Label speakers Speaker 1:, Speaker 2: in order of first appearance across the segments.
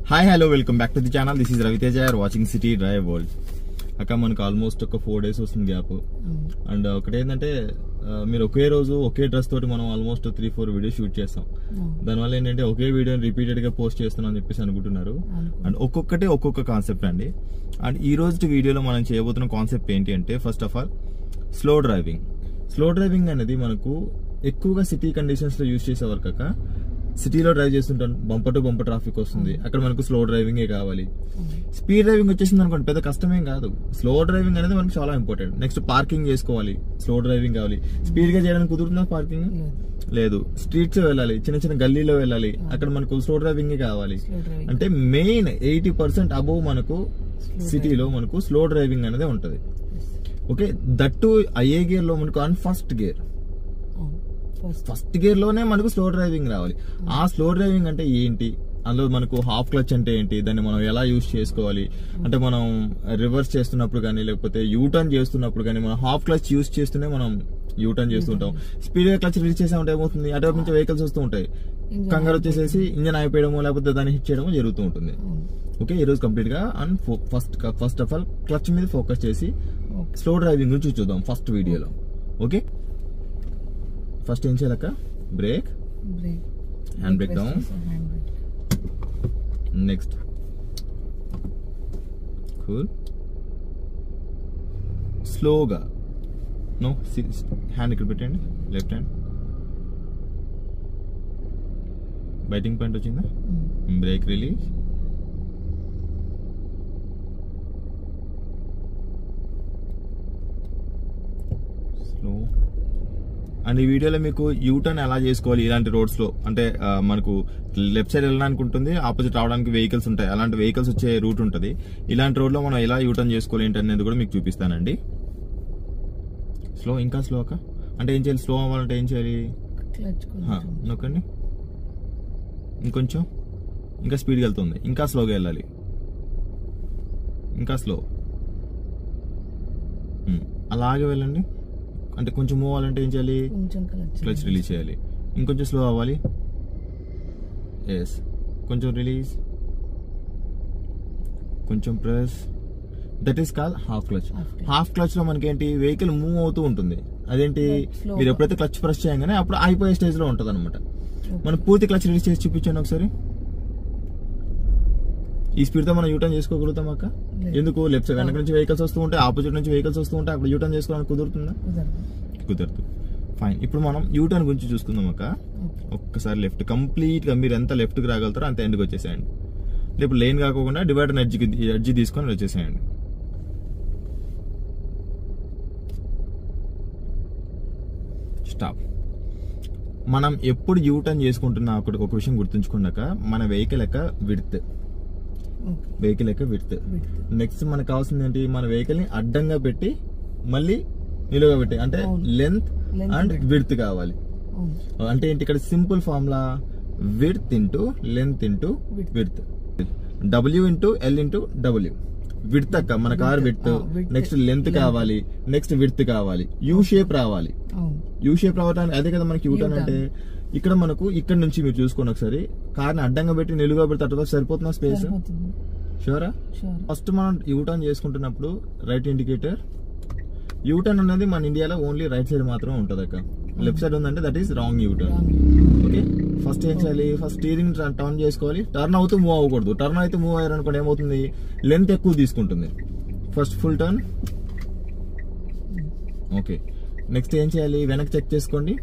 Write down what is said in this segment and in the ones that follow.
Speaker 1: Hi hello welcome back to the channel. This is Raviteja. Are watching city drive world. అక్క మనకు almost ఒక 4 days వస్తుంది gap. And ఒకటి ఏంటంటే మీరు ఒకే రోజు ఒకే డ్రెస్ తోటి మనం ఆల్మోస్ట్ 3-4 వీడియోస్ షూట్ చేస్తాం. దానివల్ల ఏంటంటే ఒకే వీడియోని రిపీటెడ్ గా పోస్ట్ చేస్తున్నాం అని చెప్పేసి అనుకుంటున్నారు. అండ్ ఒక్కొక్కటి ఒక్కొక్క కాన్సెప్ట్ అండి. అండ్ ఈ రోజు వీడియోలో మనం చేయబోతున్న కాన్సెప్ట్ ఏంటి అంటే, first of all slow driving. Slow driving అనేది మనకు ఎక్కువగా సిటీ కండిషన్స్ లో యూజ్ చేసే వరకు అక్క, సిటీలో డ్రైవ్ చేస్తుంటాను, బంపర్ టు బంపర్ ట్రాఫిక్ వస్తుంది, అక్కడ మనకు స్లో డ్రైవింగ్ కావాలి. స్పీడ్ డ్రైవింగ్ వచ్చేసింది అనుకోండి, పెద్ద కష్టమేం కాదు. స్లో డ్రైవింగ్ అనేది మనకు చాలా ఇంపార్టెంట్. నెక్స్ట్ పార్కింగ్ చేసుకోవాలి, స్లో డ్రైవింగ్ కావాలి. స్పీడ్ గా చేయడానికి కుదురుతుందా పార్కింగ్? లేదు. స్ట్రీట్స్ వెళ్ళాలి, చిన్న చిన్న గల్లీలో వెళ్ళాలి, అక్కడ మనకు స్లో డ్రైవింగ్ కావాలి. అంటే మెయిన్ 80% అబోవ్ మనకు సిటీలో మనకు స్లో డ్రైవింగ్ అనేది ఉంటది. ఓకే, దట్టు ఐఏ గేర్ లో మనకు అండ్ ఫస్ట్ గేర్ లోనే మనకు స్లో డ్రైవింగ్ రావాలి. ఆ స్లో డ్రైవింగ్ అంటే ఏంటి, అందులో మనకు హాఫ్ క్లచ్ అంటే ఏంటి, దాన్ని మనం ఎలా యూజ్ చేసుకోవాలి అంటే, మనం రివర్స్ చేస్తున్నప్పుడు కానీ లేకపోతే యూటర్న్ చేస్తున్నప్పుడు కానీ మనం హాఫ్ క్లచ్ యూజ్ చేస్తూనే మనం యూటర్న్ చేస్తుంటాం. స్పీడ్ గా క్లచ్ రిలీజ్ చేసామంటే ఏమవుతుంది, అటువైపు నుంచి వెహికల్స్ వస్తూ ఉంటాయి, కంగారు వచ్చేసేసి ఇంజన్ ఆగిపోయడమో లేకపోతే దాన్ని హిట్ చేయడమో జరుగుతూ ఉంటుంది. ఓకే, ఈ రోజు కంప్లీట్ గా and first of all clutch మీద ఫోకస్ చేసి స్లో డ్రైవింగ్ గురించి చూద్దాం ఫస్ట్ వీడియోలో. ఓకే, ఫస్ట్ ఏం చేయాలక్క, brake, hand brake down, next cool, స్లోగా నో హ్యాండ్ ఇక్కడ పెట్టండి, లెఫ్ట్ హ్యాండ్ బైటింగ్ పాయింట్ వచ్చిందా, బ్రేక్ రిలీజ్, స్లో. అండ్ ఈ వీడియోలో మీకు యూటర్న్ ఎలా చేసుకోవాలి ఇలాంటి రోడ్స్ లో, అంటే మనకు లెఫ్ట్ సైడ్ వెళ్ళడానికి ఉంటుంది, ఆపోజిట్ రావడానికి వెహికల్స్ ఉంటాయి, అలాంటి వెహికల్స్ వచ్చే రూట్ ఉంటుంది. ఇలాంటి రోడ్ లో మనం ఎలా యూటర్న్ చేసుకోవాలి ఏంటి అనేది కూడా మీకు చూపిస్తానండి. స్లో, ఇంకా స్లో అక్క. అంటే ఏం చేయాలి, స్లో అవ్వాలంటే ఏం చేయాలి, నొక్కండి, ఇంకొంచెం, ఇంకా స్పీడ్గా వెళ్తుంది, ఇంకా స్లోగా వెళ్ళాలి, ఇంకా స్లో, అలాగే వెళ్ళండి. అంటే కొంచెం మూవ్ అవ్వాలంటే ఏం చేయాలి, క్లచ్ రిలీజ్ చేయాలి, ఇంకొంచెం స్లో అవ్వాలి, ఎస్, కొంచెం రిలీజ్, కొంచెం press, that is call half clutch. Half clutch లో మనకేంటి, వెహికల్ మూవ్ అవుతూ ఉంటుంది. అదేంటి, మీరు ఎప్పుడైతే క్లచ్ ప్రెస్ చేయగానే అప్పుడు అయిపోయే స్టేజ్ లో ఉంటది అనమాట. మనం పూర్తి క్లచ్ రిలీజ్ చేసి చూపించండి ఒకసారి. ఈ స్పీడ్ తో మనం యూటర్న్ చేసుకోగలుగుతాం అక్క? ఎందుకు, లెఫ్ట్ సైడ్ వెనక నుంచి వెహికల్స్ వస్తూ ఉంటాయి, ఆపోజిట్ నుంచి వెహికల్స్ వస్తూ ఉంటాయి, అప్పుడు యూటర్న్ చేసుకోవడానికి కుదురుతుందా? కుదరదు. ఫైన్, ఇప్పుడు మనం యూటర్న్ గురించి చూసుకుందాం అక్క. ఒక్కసారి లెఫ్ట్ కంప్లీట్ గా మీరు ఎంత లెఫ్ట్ కి రాగలుగుతారో అంత ఎండ్కి వచ్చేసేయండి. ఇప్పుడు లేన్ కాకుండా డివైడర్ ఎడ్జ్ తీసుకొని వచ్చేసేయండి. స్టాప్. మనం ఎప్పుడు యూటర్న్ చేసుకుంటున్నా ఒక విషయం గుర్తుంచుకున్నాక, మన వెహికల్ యొక్క విడ్త్, నెక్స్ట్ మనకు కావాల్సింది ఏంటి, మన వెహికల్ ని అడ్డంగా పెట్టి మళ్ళీ నిలువుగా పెట్టి, అంటే లెంత్ అండ్ విడ్త్ కావాలి. అంటే ఏంటి, ఇక్కడ simple formula width into length into width, W into L into W. Width అక్క, మన కార్ విడ్త్, నెక్స్ట్ లెంత్ కావాలి, నెక్స్ట్ విడ్త్ కావాలి, యూ షేప్ రావాలి. యూ షేప్ రావడానికి అదే కదా మనకి యూటర్న్ అంటే. ఇక్కడ మనకు ఇక్కడ నుంచి మీరు చూసుకోండి ఒకసారి, కార్ని అడ్డంగా పెట్టి నిలువుగా పెడితే అటు సరిపోతున్నా స్పేస్? షూరా? ఫస్ట్ మనం యూటర్న్ చేసుకుంటున్నప్పుడు రైట్ ఇండికేటర్. యూటర్న్ అనేది మన ఇండియాలో ఓన్లీ రైట్ సైడ్ మాత్రమే ఉంటుంది అక్క. లెఫ్ట్ సైడ్ ఉందంటే that is wrong U turn. Okay, first ఏం చేయాలి, ఫస్ట్ స్టీరింగ్ టర్న్ చేసుకోవాలి. టర్న్ అవుతూ మూవ్ అవ్వకూడదు. టర్న్ అయితే మూవ్ అయ్యారు అనుకోండి ఏమవుతుంది, లెంత్ ఎక్కువ తీసుకుంటుంది. First full turn. Okay, next ఏం చేయాలి, వెనక్కి చెక్ చేసుకోండి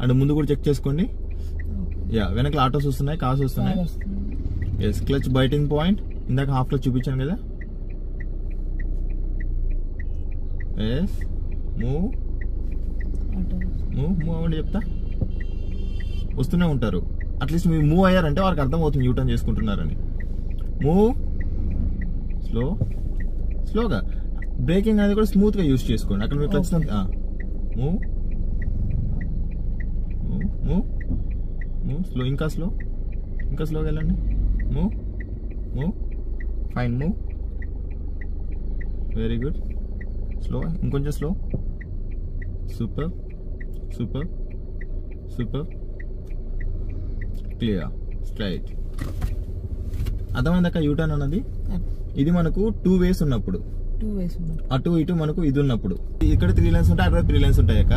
Speaker 1: అండ్ ముందు కూడా చెక్ చేసుకోండి. యా, వెనకాల ఆటోస్ వస్తున్నాయి, కార్స్ వస్తున్నాయి. ఎస్, క్లచ్ బైటింగ్ పాయింట్, ఇందాక హాఫ్ క్లచ్ చూపించాను కదా. ఎస్, మూవ్ అవ్వండి, చెప్తా, వస్తూనే ఉంటారు. అట్లీస్ట్ మీరు మూవ్ అయ్యారంటే వారికి అర్థమవుతుంది యూటర్న్ చేసుకుంటున్నారని. మూవ్, స్లోగా. బ్రేకింగ్ అనేది కూడా స్మూత్ గా యూజ్ చేసుకోండి. అక్కడ మీరు క్లచ్ మూవ్, స్లో, ఇంకా స్లోగా వెళ్ళండి. Move, fine, move, very good. Slow, ఇంకొంచెం స్లో, సూపర్, clear, straight. అర్థమైందక్క యూటర్న్ అన్నది. ఇది మనకు 2 ways ఉన్నప్పుడు, అటు ఇటు మనకు ఇది ఉన్నప్పుడు, ఇక్కడ 3 lanes ఉంటాయి, అక్కడ 3 lanes ఉంటాయి అక్క,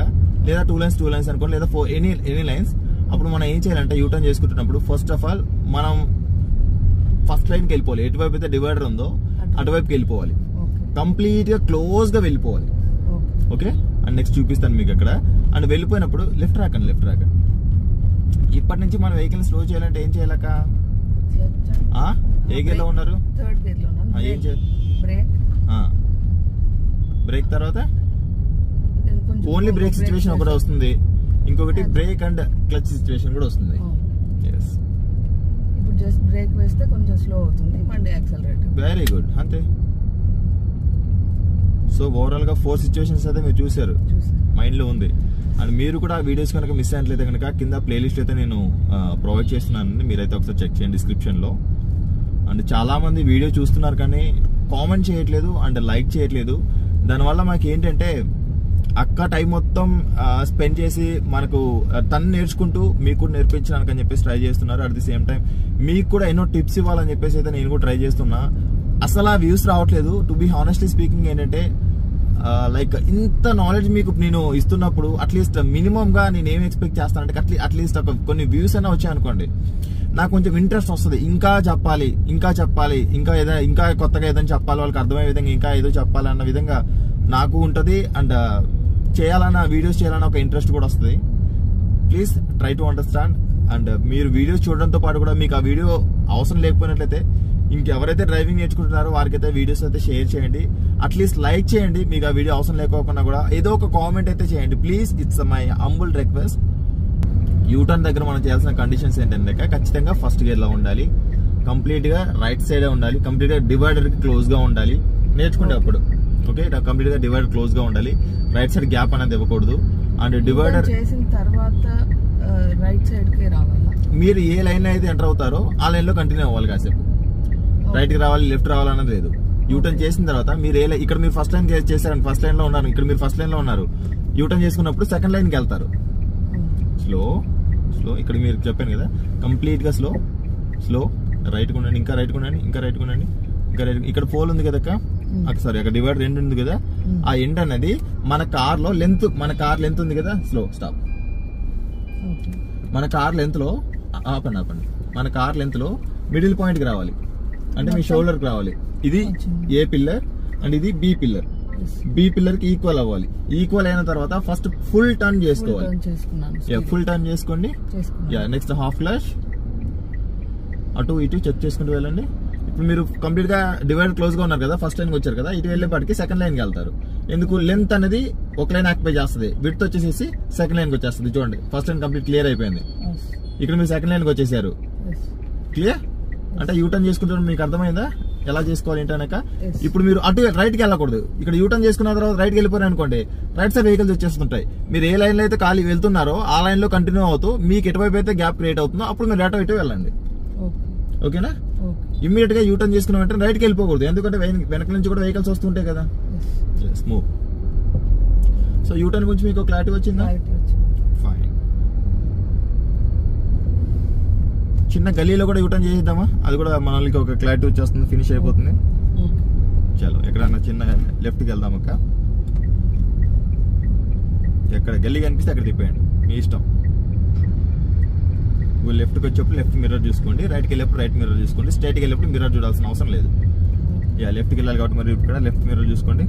Speaker 1: లేదా 2 lanes అనుకోండి, లేదా 4 ఎనీ లైన్స్. అప్పుడు మనం ఏం చేయాలంటే యూటర్న్ చేసుకుంటున్నప్పుడు ఫస్ట్ ఆఫ్ ఆల్ మనం ఫస్ట్ లైన్కి వెళ్ళిపోవాలి. ఎటువైపు అయితే డివైడర్ ఉందో అటువైపుకి వెళ్ళిపోవాలి, కంప్లీట్ గా క్లోజ్ గా వెళ్ళిపోవాలి. ఓకే, అండ్ నెక్స్ట్ చూపిస్తాను మీకు అక్కడ. అండ్ వెళ్ళిపోయినప్పుడు లెఫ్ట్ రాకండి. ఇప్పటి నుంచి మనం వెహికల్ స్లో చేయాలంటే ఏం చేయాలక్క? ఏ గేర్ లో ఉన్నారు? ఏం చేయాలి? బ్రేక్ తర్వాత ఓన్లీ బ్రేక్ సిచ్యువేషన్ ఒకటి వస్తుంది, ఇంకొకటి బ్రేక్ అండ్ క్లచ్ సిచ్యువేషన్ కూడా వస్తుంది.
Speaker 2: ఇప్పుడు జస్ట్ బ్రేక్ వేస్తే కొంచెం స్లో అవుతుంది, మళ్ళీ యాక్సలరేట్.
Speaker 1: వెరీ గుడ్, అంతే. సో ఓవరాల్ గా 4 సిచ్యువేషన్స్ అయితే మీరు చూసారు, మైండ్ లో ఉంది. అండ్ మీరు కూడా ఆ వీడియోస్ కనుక మిస్ అయినట్లయితే కనుక కింద ప్లేలిస్ట్ అయితే నేను ప్రొవైడ్ చేస్తున్నాను, మీరైతే ఒకసారి చెక్ చేయండి డిస్క్రిప్షన్ లో. అండ్ చాలా మంది వీడియో చూస్తున్నారు కానీ కామెంట్ చేయట్లేదు అండ్ లైక్ చేయట్లేదు. దానివల్ల మాకు ఏంటంటే అక్క టైం మొత్తం స్పెండ్ చేసి మనకు తను నేర్చుకుంటూ మీకు కూడా నేర్పించడానికి అని చెప్పేసి ట్రై చేస్తున్నారు. అట్ ది సేమ్ టైం మీకు కూడా ఎన్నో టిప్స్ ఇవ్వాలని చెప్పేసి అయితే నేను కూడా ట్రై చేస్తున్నా. అసలు ఆ వ్యూస్ రావట్లేదు. టు బి హానెస్ట్లీ స్పీకింగ్ ఏంటంటే లైక్ ఇంత నాలెడ్జ్ మీకు నేను ఇస్తున్నప్పుడు అట్లీస్ట్ మినిమం గా నేను ఏం ఎక్స్పెక్ట్ చేస్తానంటే అట్లీస్ట్ కొన్ని వ్యూస్ అయినా వచ్చాయి అనుకోండి, నాకు కొంచెం ఇంట్రెస్ట్ వస్తుంది. ఇంకా చెప్పాలి, ఇంకా కొత్తగా ఏదైనా చెప్పాలి, వాళ్ళకి అర్థమయ్యే విధంగా ఇంకా ఏదో చెప్పాలన్న విధంగా నాకు ఉంటుంది. అండ్ చేయాలన్న వీడియోస్ చేయాలన్న ఒక ఇంట్రెస్ట్ కూడా వస్తుంది. Please try to understand. And మీరు వీడియోస్ చూడడంతో పాటు కూడా మీకు ఆ వీడియో అవసరం లేకపోయినట్లయితే ఇంకెవరైతే డ్రైవింగ్ నేర్చుకుంటున్నారో వారికైతే వీడియోస్ అయితే షేర్ చేయండి, అట్లీస్ట్ లైక్ చేయండి. మీకు ఆ వీడియో అవసరం లేకపోకుండా కూడా ఏదో ఒక కామెంట్ అయితే చేయండి please. It's my humble request. U turn దగ్గర మనం చేయాల్సిన కండిషన్స్ ఏంటంటే ఖచ్చితంగా ఫస్ట్ గేర్ లో ఉండాలి, కంప్లీట్ గా రైట్ సైడ్ ఉండాలి, కంప్లీట్ గా డివైడర్ కి క్లోజ్ గా ఉండాలి. నేర్చుకుంటే అప్పుడు ఓకే, కంప్లీట్ గా డివైడర్ క్లోజ్ గా ఉండాలి, రైట్ సైడ్ గ్యాప్ అనేది ఇవ్వకూడదు. అండ్ డివైడర్
Speaker 2: చేసిన తర్వాత రైట్ సైడ్ కి రావాలి.
Speaker 1: మీరు ఏ లైన్ అయితే ఎంటర్ అవుతారో ఆ లైన్ లో కంటిన్యూ అవ్వాలి. కాసేపు రైట్ కి రావాలి, లెఫ్ట్ రావాలి అన్నది లేదు. యూటర్న్ చేసిన తర్వాత మీరు ఇక్కడ మీరు ఫస్ట్ లైన్ చేశారండి, ఫస్ట్ లైన్ లో ఉన్నారు, ఇక్కడ మీరు ఫస్ట్ లైన్ లో ఉన్నారు. యూటర్న్ చేసుకున్నప్పుడు సెకండ్ లైన్ కి వెళ్తారు. స్లో ఇక్కడ మీరు చెప్పాను కదా, కంప్లీట్ గా స్లో రైట్ ఉండండి, ఇంకా రైట్ ఉండండి, ఇంకా రైట్ ఉండండి, ఇంకా రైట్. ఇక్కడ పోల్ ఉంది కదా సారీ, అక్కడ డివైడర్ ఎండ్ ఉంది కదా, ఆ ఎండ్ అనేది మన కార్ లెంత్ ఉంది కదా. Slow stop. మన కార్ లెంత్ లో ఆపండి. మన కార్ లెంత్ లో మిడిల్ పాయింట్ కి రావాలి, అంటే మీ షోల్డర్ కి రావాలి. ఇది ఏ పిల్లర్ అండ్ ఇది బి పిల్లర్. బి పిల్లర్ కి ఈక్వల్ అవ్వాలి. ఈక్వల్ అయిన తర్వాత ఫస్ట్ ఫుల్ టర్న్ చేసుకోవాలి. ఫుల్ టర్న్ చేసుకోండి. నెక్స్ట్ హాఫ్ క్లాష్, అటు ఇటు చెక్ చేసుకుంటూ వెళ్ళండి. ఇప్పుడు మీరు కంప్లీట్ గా డివైడర్ క్లోజ్ గా ఉన్నారు కదా, ఫస్ట్ లైన్ కి వచ్చారు కదా, ఇటు వెళ్ళేపాటికి సెకండ్ లైన్ కి వెళ్తారు. ఎందుకు? లెంత్ అనేది ఒక లైన్ ఆక్యుపై చేస్తుంది, విడ్త్ వచ్చేసి సెకండ్ లైన్ కి వచ్చేస్తుంది. చూడండి, ఫస్ట్ లైన్ కంప్లీట్ క్లియర్ అయిపోయింది. ఇక్కడ మీరు సెకండ్ లైన్ కి వచ్చేసారు. క్లియర్ అంటే యూటర్న్ చేసుకుంటారు. మీకు అర్థమైందా ఎలా చేసుకోవాలి ఏంటనక? ఇప్పుడు మీరు అటు రైట్ కి వెళ్ళకూడదు. ఇక్కడ యూటర్న్ చేసుకున్న తర్వాత రైట్ కి వెళ్ళిపోయారు అనుకోండి, రైట్ సైడ్ వెహికల్స్ వచ్చేస్తుంటాయి. మీరు ఏ లైన్ లో అయితే ఖాళీ వెళ్తున్నారో ఆ లైన్ లో కంటిన్యూ అవుతూ మీకు ఎటువైపు అయితే గ్యాప్ క్రియేట్ అవుతుందో అప్పుడు మీరు అటు ఇటు వెళ్ళండి. ఓకేనా? ఇమ్మీడియట్ గా యూటర్న్ చేసుకున్న వెంటనే రైట్ కి వెళ్ళిపోకూడదు, ఎందుకంటే వెనక నుంచి కూడా వెహికల్స్ వస్తుంటాయి కదా. స్మూవ్. సో యూటర్న్ గురించి మీకు క్లారిటీ వచ్చిందా? ఫైన్. చిన్న గల్లీలో కూడా యూటర్న్ చేసేద్దామా? అది కూడా మనకి ఒక క్లారిటీ వచ్చేస్తుంది, ఫినిష్ అయిపోతుంది. చలో ఎక్కడన్నా చిన్న లెఫ్ట్ కి వెళ్దాం అక్క. ఎక్కడ గల్లీ కనిపిస్తే అక్కడ తిప్పేయండి, మీ ఇష్టం. లెఫ్ట్ కి వచ్చేప్పుడు లెఫ్ట్ మిర్రర్ చూసుకోండి, రైట్ కి వెళ్ళేప్పుడు రైట్ మిర్రర్ చూసుకోండి, స్ట్రైట్ కి వెళ్ళేప్పుడు మిర్రర్ చూడాల్సిన అవసరం లేదు. లెఫ్ట్ కి వెళ్ళాలి కాబట్టి మరి ఇక్కడ లెఫ్ట్ మిర్రర్ చూసుకోండి.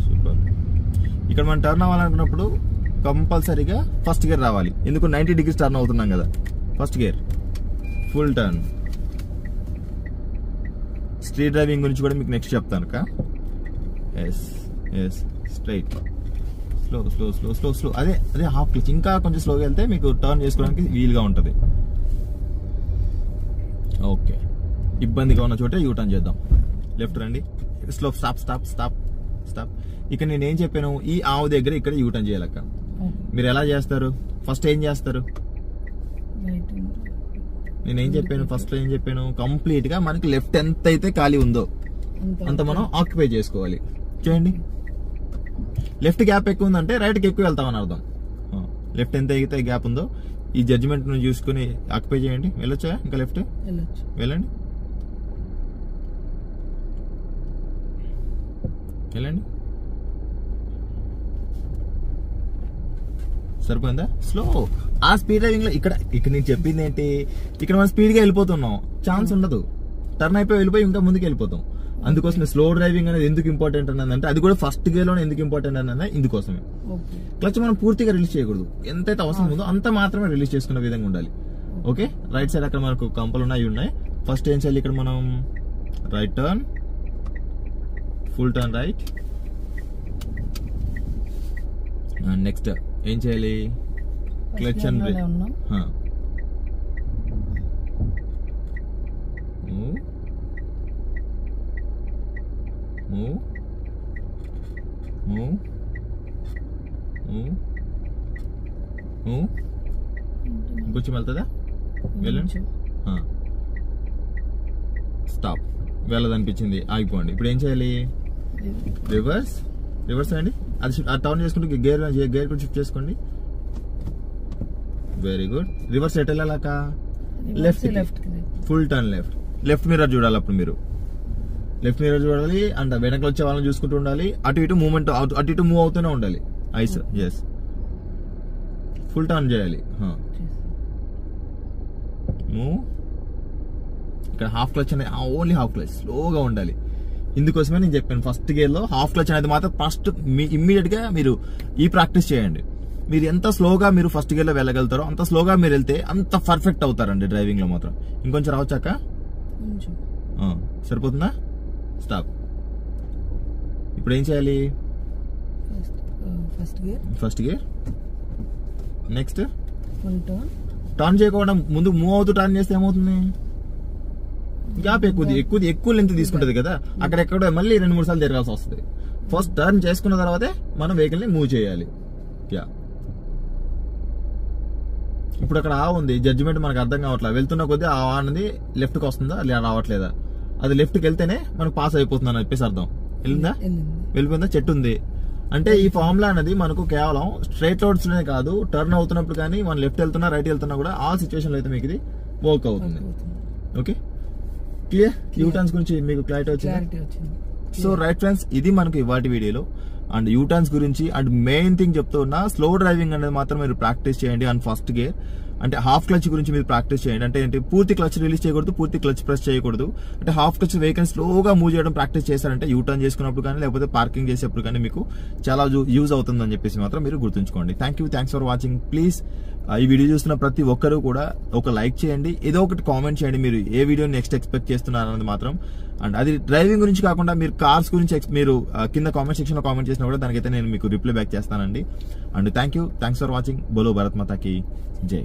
Speaker 1: సూపర్. ఇక్కడ మనం టర్న్ అవ్వాలనుకున్నప్పుడు కంపల్సరీగా ఫస్ట్ గేర్ రావాలి. ఎందుకు? 90 degrees టర్న్ అవుతున్నాం కదా. First gear, full turn. Street driving గురించి కూడా మీకు నెక్స్ట్ చెప్తాను అక్క. Yes straight, slow. అదే హాఫ్ క్లచ్. ఇంకా కొంచెం స్లోగా వెళ్తే మీకు టర్న్ చేసుకోవడానికి వీలుగా ఉంటుంది. ఓకే, ఇబ్బందిగా ఉన్న చోటే యూటర్న్ చేద్దాం. లెఫ్ట్ రండి, స్లో. స్టాప్. ఇక్కడ నేను ఏం చెప్పాను, ఈ ఆవు దగ్గర ఇక్కడ యూటర్న్ చేయాలక్క. మీరు ఎలా చేస్తారు? ఫస్ట్ ఏం చేస్తారు? నేనేం చెప్పాను? ఫస్ట్ లో ఏం చెప్పాను? కంప్లీట్ గా మనకి లెఫ్ట్ ఎంత అయితే ఖాళీ ఉందో అంత మనం ఆక్యుపై చేసుకోవాలి. చూడండి, లెఫ్ట్ గ్యాప్ ఎక్కువ ఉందంటే రైట్ కి ఎక్కువ వెళ్తామని అర్థం. లెఫ్ట్ ఎంత అయితే గ్యాప్ ఉందో ఈ జడ్జిమెంట్ ను చూసుకుని ఆక్యుపై చేయండి. వెళ్ళొచ్చా ఇంకా లెఫ్ట్ వెళ్ళండి సరిపోయిందా? స్లో ఆ స్పీడ్ డ్రైవింగ్ లో ఇక్కడ నేను చెప్పింది ఏంటి, ఇక్కడ మనం స్పీడ్ గా వెళ్ళిపోతున్నాం, ఛాన్స్ ఉండదు, టర్న్ అయిపోయి వెళ్ళిపోయి ఇంకా ముందుకు వెళ్ళిపోతాం. అందుకోసం స్లో డ్రైవింగ్ అనేది ఎందుకు ఇంపార్టెంట్ అన్నదంటే అది కూడా ఫస్ట్ గేర్ లోనే ఎందుకు ఇంపార్టెంట్ అన్నది ఇందుకోసమే. క్లచ్ మనం పూర్తిగా రిలీజ్ చేయకూడదు, ఎంతైతే అవసరం ఉందో అంత మాత్రమే రిలీజ్ చేసుకునే విధంగా ఉండాలి. ఓకే, రైట్ సైడ్ అక్కడ మనకు కంపలు ఉన్నాయి. ఫస్ట్ ఏం చేయాలి, ఇక్కడ మనం right turn, full turn right. Next ఏం చేయాలి, క్లచ్ అండ్ బ్రేక్. ఇంకొంచెం వెళ్తుందా, వెళ్ళండి. స్టాప్, వెళ్ళదనిపించింది ఆగిపోండి. ఇప్పుడు ఏం చేయాలి, రివర్స్ అండి, అది టర్న్ చేసుకుంటే గేర్ కూడా షిఫ్ట్ చేసుకోండి. Very good. రివర్స్ ఎట్ వెళ్ళాక left, full turn left mirror చూడాలి. అప్పుడు మీరు లెఫ్ట్ మిర్రర్ చూడాలి అండ్ వెనకలు వచ్చే వాళ్ళని చూసుకుంటూ ఉండాలి. అటు ఇటు మూవ్ అవుతూనే ఉండాలి ఐస్. ఎస్, ఫుల్ టర్న్ చేయాలి. మూవ్. ఇక్కడ హాఫ్ క్లచ్ అనేది ఓన్లీ హాఫ్ క్లచ్, స్లోగా ఉండాలి. ఇందుకోసమే నేను చెప్పాను ఫస్ట్ గేర్ లో హాఫ్ క్లచ్ అనేది మాత్రం ఫస్ట్ ఇమ్మీడియట్ గా మీరు ఈ ప్రాక్టీస్ చేయండి. మీరు ఎంత స్లోగా మీరు ఫస్ట్ గేర్ లో వెళ్ళగలుగుతారో అంత స్లోగా మీరు వెళ్తే అంత పర్ఫెక్ట్ అవుతారండి డ్రైవింగ్ లో మాత్రం. ఇంకొంచెం రావచ్చాక సరిపోతుందా? స్టాప్. ఇప్పుడు ఏం చేయాలి, ఫస్ట్ గేర్. నెక్స్ట్ టర్న్ చేయకుండా ముందు మూవ్ అవుతూ టర్న్ చేస్తే ఏమవుతుంది, గ్యాప్ ఎక్కువ లెంత్ తీసుకుంటది కదా, అక్కడెక్కడ మళ్ళీ 2-3 సార్లు తిరగాల్సి వస్తుంది. ఫస్ట్ టర్న్ చేసుకున్న తర్వాతే మనం వెహికల్ ని మూవ్ చేయాలి. ఇప్పుడు అక్కడ ఆ ఉంది, జడ్జిమెంట్ మనకు అర్థం కావట్లేదు. వెళ్తున్న కొద్దీ ఆ అనేది లెఫ్ట్ కి వస్తుందా రావట్లేదా, అది లెఫ్ట్ కి వెళ్తేనే మనకు పాస్ అయిపోతుంది అని చెప్పేసి అర్థం. వెళ్ళిపోయిందా? చెట్టు ఉంది అంటే ఈ ఫార్ములా అనేది మనకు కేవలం స్ట్రైట్ రోడ్స్ లోనే కాదు, టర్న్ అవుతున్నప్పుడు కానీ మనం లెఫ్ట్ వెళ్తున్నా రైట్ వెళ్తున్నా కూడా ఆ సిచ్యువేషన్ లో అయితే మీకు ఇది వర్క్ అవుతుంది. Okay, clear? యూటర్న్స్ గురించి మీకు క్లారిటీ వచ్చింది. సో రైట్ ఫ్రెండ్స్, ఇది మనకు ఇవాటి వీడియోలో అండ్ యూటర్న్స్ గురించి అండ్ మెయిన్ థింగ్ చెప్తున్నా, స్లో డ్రైవింగ్ అనేది మాత్రం మీరు ప్రాక్టీస్ చేయండి. అండ్ ఫస్ట్ గేర్ అంటే హాఫ్ క్లచ్ గురించి మీరు ప్రాక్టీస్ చేయండి. అంటే ఏంటి, పూర్తి క్లచ్ రిలీజ్ చేయకూడదు, పూర్తి క్లచ్ ప్రెస్ చేయకూడదు. అంటే హాఫ్ క్లచ్ వెహికల్ స్లోగా మూవ్ చేయడం ప్రాక్టీస్ చేశారంటే యూటర్న్ చేసుకున్నప్పుడు కానీ లేకపోతే పార్కింగ్ చేసేప్పుడు కానీ మీకు చాలా యూజ్ అవుతుందని చెప్పేసి మాత్రం మీరు గుర్తుంచుకోండి. Thanks for watching. ప్లీజ్ ఈ వీడియో చూస్తున్న ప్రతి ఒక్కరు కూడా ఒక లైక్ చేయండి, ఏదో ఒకటి కామెంట్ చేయండి మీరు ఏ వీడియో నెక్స్ట్ ఎక్స్పెక్ట్ చేస్తున్నారు అన్నది మాత్రం. అండ్ అది డ్రైవింగ్ గురించి కాకుండా మీరు కార్స్ గురించి మీరు కింద కామెంట్ సెక్షన్ లో కామెంట్ చేసినా కూడా దానికైతే నేను మీకు రిప్లై బ్యాక్ చేస్తానండి. And thanks for watching. బోలో భారత్ మాతాకి జై.